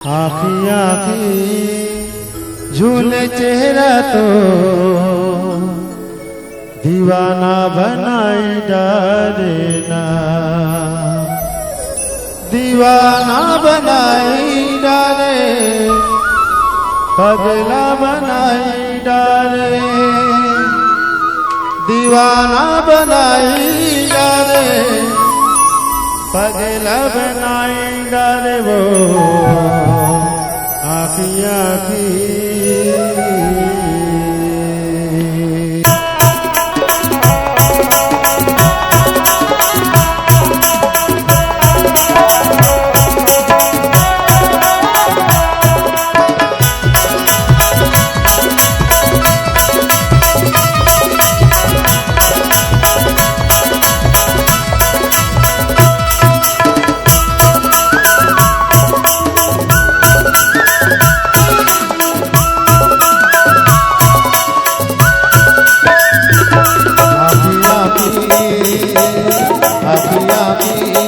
आखी आखी झूले चेहरा तो दीवाना बनाई डालेना, दीवाना बनाई डाले, पगला बनाई डाले, दीवाना बनाई डाले, पगला बनाई डाले वो आखी आखी।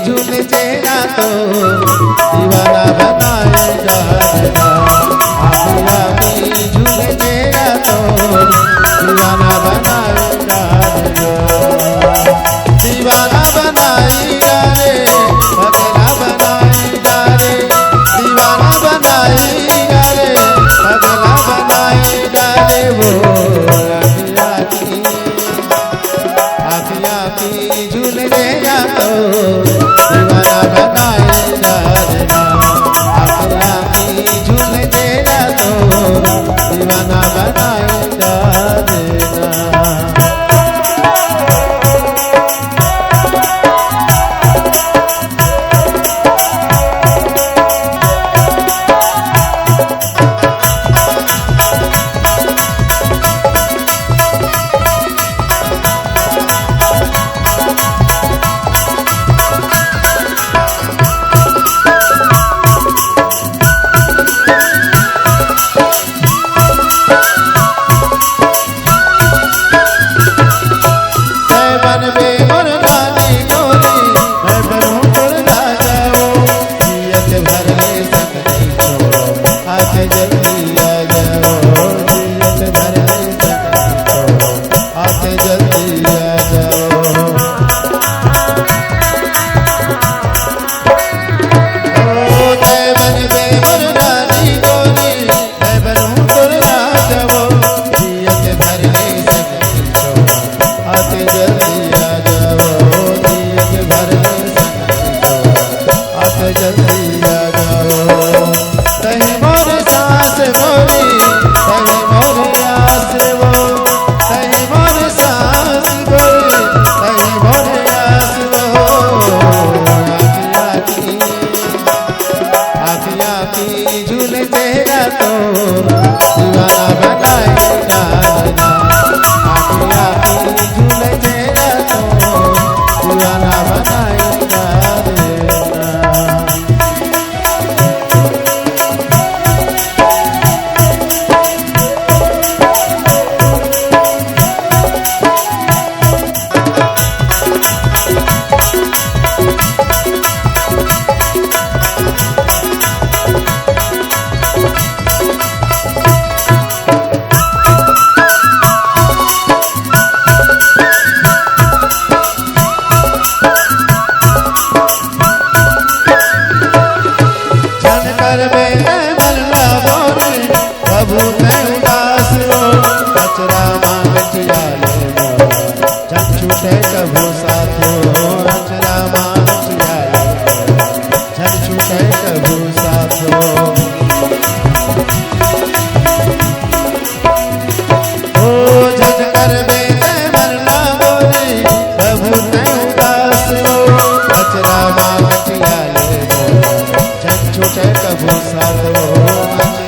झूले चेहरा तो दीवाना बनाए डालेना, झूले चेहरा तो दीवाना बनाए डालेना, दीवाना बनाई डाले, पगला बनाई डाले, दीवाना बनाई डाले, पगला बनाई डाले वो आखी आखी झूले चेहरा तो दीवाना बनाए डालेना, आखी आखी झूले चेहरा तो दीवाना बनाए डालेना। झूले चेहरा तो दीवाना बनाए डालेना, आखी आखी झूले चेहरा तो दीवाना बनाए डालेना। कचरा मांग चियाले मोरा जन छूटे कभू साथो, कचरा मांग चियाले जन छूटे कभू साथो। ओ जन कर बेटे मरना बोली कभू नहीं उदास हो, कचरा मांग चियाले मोरा जन छूटे कभू साथो।